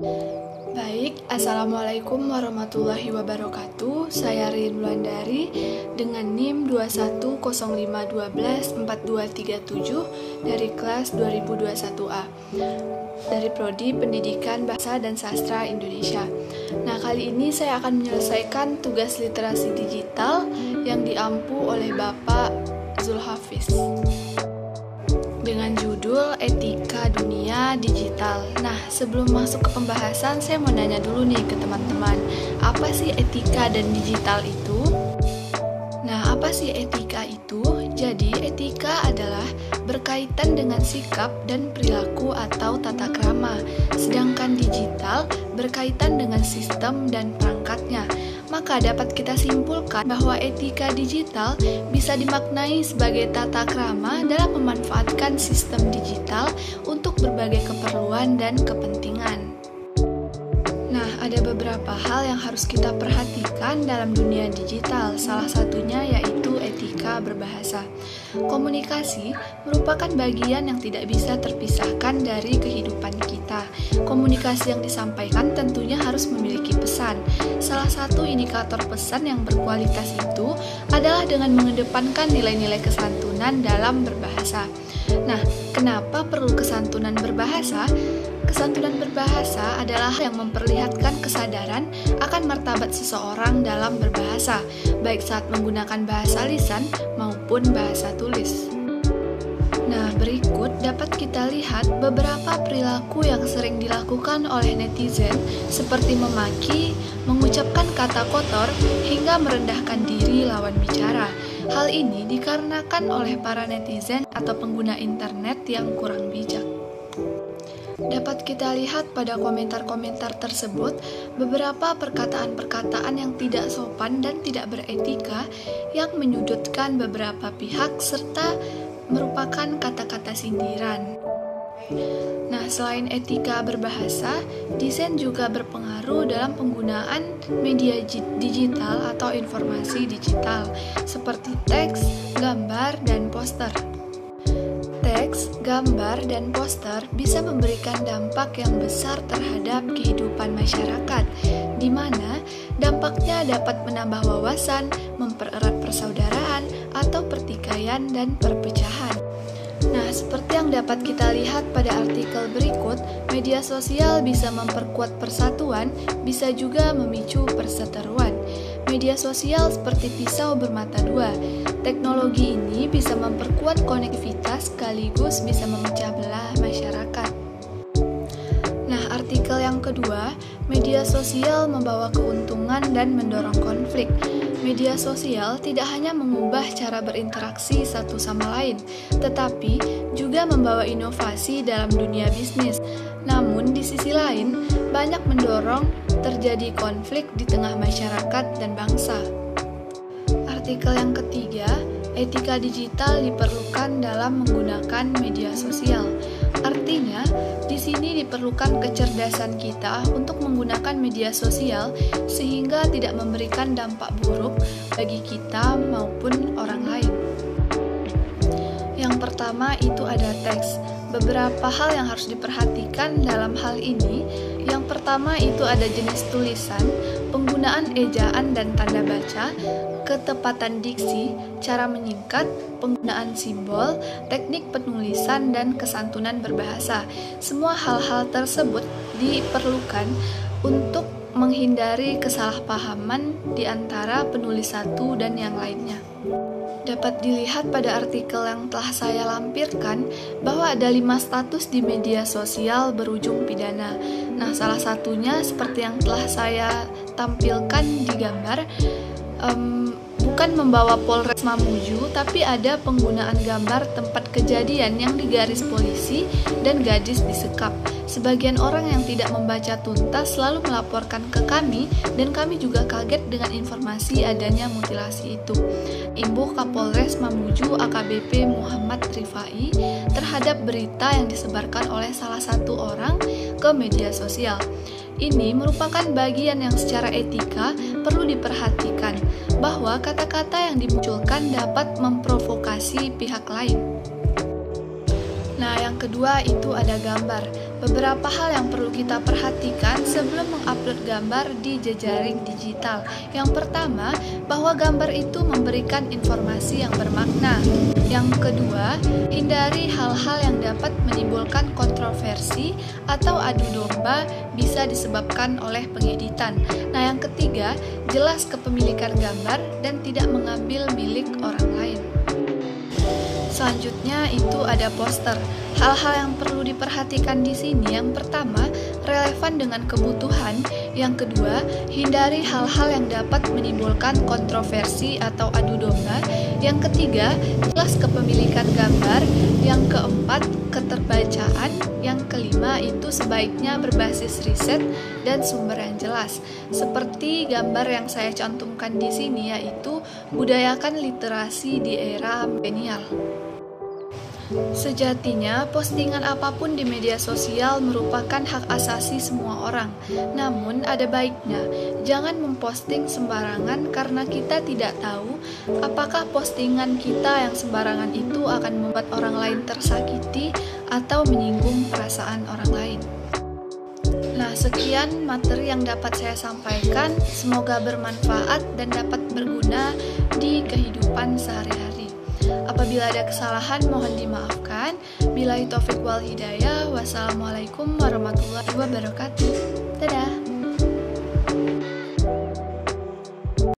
Baik, Assalamualaikum warahmatullahi wabarakatuh. Saya Rin Wulandari dengan NIM 2105124237 dari kelas 2021A dari Prodi Pendidikan Bahasa dan Sastra Indonesia. Nah, kali ini saya akan menyelesaikan tugas literasi digital yang diampu oleh Bapak Zulhafiz dengan judul Etika Dunia Digital. Nah, sebelum masuk ke pembahasan, saya mau nanya dulu nih ke teman-teman, apa sih etika dan digital itu? Nah, apa sih etika itu? Jadi, etika adalah berkaitan dengan sikap dan perilaku atau tata krama, sedangkan digital berkaitan dengan sistem dan perangkatnya. Maka dapat kita simpulkan bahwa etika digital bisa dimaknai sebagai tata krama dalam memanfaatkan sistem digital untuk berbagai keperluan dan kepentingan. Nah, ada beberapa hal yang harus kita perhatikan dalam dunia digital. Salah satunya yaitu etika berbahasa. Komunikasi merupakan bagian yang tidak bisa terpisahkan dari kehidupan kita. Komunikasi yang disampaikan tentunya harus memiliki pesan. Salah satu indikator pesan yang berkualitas itu adalah dengan mengedepankan nilai-nilai kesantunan dalam berbahasa. Nah, kenapa perlu kesantunan berbahasa? Kesantunan berbahasa adalah yang memperlihatkan kesadaran akan martabat seseorang dalam berbahasa, baik saat menggunakan bahasa lisan maupun bahasa tulis. Nah, berikut dapat kita lihat beberapa perilaku yang sering dilakukan oleh netizen, seperti memaki, mengucapkan kata kotor, hingga merendahkan diri lawan bicara. Hal ini dikarenakan oleh para netizen atau pengguna internet yang kurang bijak. Dapat kita lihat pada komentar-komentar tersebut beberapa perkataan-perkataan yang tidak sopan dan tidak beretika yang menyudutkan beberapa pihak serta merupakan kata-kata sindiran. Nah, selain etika berbahasa, desain juga berpengaruh dalam penggunaan media digital atau informasi digital seperti teks, gambar, dan poster. Teks, gambar, dan poster bisa memberikan dampak yang besar terhadap kehidupan masyarakat, di mana dampaknya dapat menambah wawasan, mempererat persaudaraan, atau pertikaian dan perpecahan. Nah, seperti yang dapat kita lihat pada artikel berikut, media sosial bisa memperkuat persatuan, bisa juga memicu perseteruan. Media sosial seperti pisau bermata dua. Teknologi ini bisa memperkuat konektivitas sekaligus bisa memecah belah masyarakat. Nah, artikel yang kedua, media sosial membawa keuntungan dan mendorong konflik. Media sosial tidak hanya mengubah cara berinteraksi satu sama lain, tetapi juga membawa inovasi dalam dunia bisnis. Namun, di sisi lain, banyak mendorong terjadi konflik di tengah masyarakat dan bangsa. Artikel yang ketiga, etika digital diperlukan dalam menggunakan media sosial. Artinya, di sini diperlukan kecerdasan kita untuk menggunakan media sosial sehingga tidak memberikan dampak buruk bagi kita maupun orang lain. Yang pertama itu ada teks. Beberapa hal yang harus diperhatikan dalam hal ini. Yang pertama itu ada jenis tulisan, penggunaan ejaan dan tanda baca, ketepatan diksi, cara menyingkat, penggunaan simbol, teknik penulisan, dan kesantunan berbahasa. Semua hal-hal tersebut diperlukan untuk menghindari kesalahpahaman di antara penulis satu dan yang lainnya. Dapat dilihat pada artikel yang telah saya lampirkan bahwa ada 5 status di media sosial berujung pidana. Nah, salah satunya seperti yang telah saya tampilkan di gambar, bukan membawa Polres Mamuju, tapi ada penggunaan gambar tempat kejadian yang digaris polisi dan gadis disekap. Sebagian orang yang tidak membaca tuntas selalu melaporkan ke kami dan kami juga kaget dengan informasi adanya mutilasi itu. Imbuh Kapolres Mamuju AKBP Muhammad Rifai terhadap berita yang disebarkan oleh salah satu orang ke media sosial. Ini merupakan bagian yang secara etika perlu diperhatikan, bahwa kata-kata yang dimunculkan dapat memprovokasi pihak lain. Nah, yang kedua itu ada gambar. Beberapa hal yang perlu kita perhatikan sebelum mengupload gambar di jejaring digital. Yang pertama, bahwa gambar itu memberikan informasi yang bermakna. Yang kedua, hindari hal-hal yang dapat menimbulkan kontroversi atau adu domba bisa disebabkan oleh pengeditan. Nah, yang ketiga, jelas kepemilikan gambar dan tidak mengambil milik orang lain. Selanjutnya itu ada poster. Hal-hal yang perlu diperhatikan di sini, yang pertama, relevan dengan kebutuhan. Yang kedua, hindari hal-hal yang dapat menimbulkan kontroversi atau adu domba. Yang ketiga, jelas kepemilikan gambar. Yang keempat, keterbacaan. Yang kelima itu sebaiknya berbasis riset dan sumber yang jelas. Seperti gambar yang saya cantumkan di sini, yaitu budayakan literasi di era milenial. Sejatinya, postingan apapun di media sosial merupakan hak asasi semua orang. Namun, ada baiknya jangan memposting sembarangan karena kita tidak tahu apakah postingan kita yang sembarangan itu akan membuat orang lain tersakiti atau menyinggung perasaan orang lain. Nah, sekian materi yang dapat saya sampaikan. Semoga bermanfaat dan dapat berguna di kehidupan sehari-hari. Apabila ada kesalahan, mohon dimaafkan. Billahi taufiq wal hidayah. Wassalamualaikum warahmatullahi wabarakatuh. Dadah.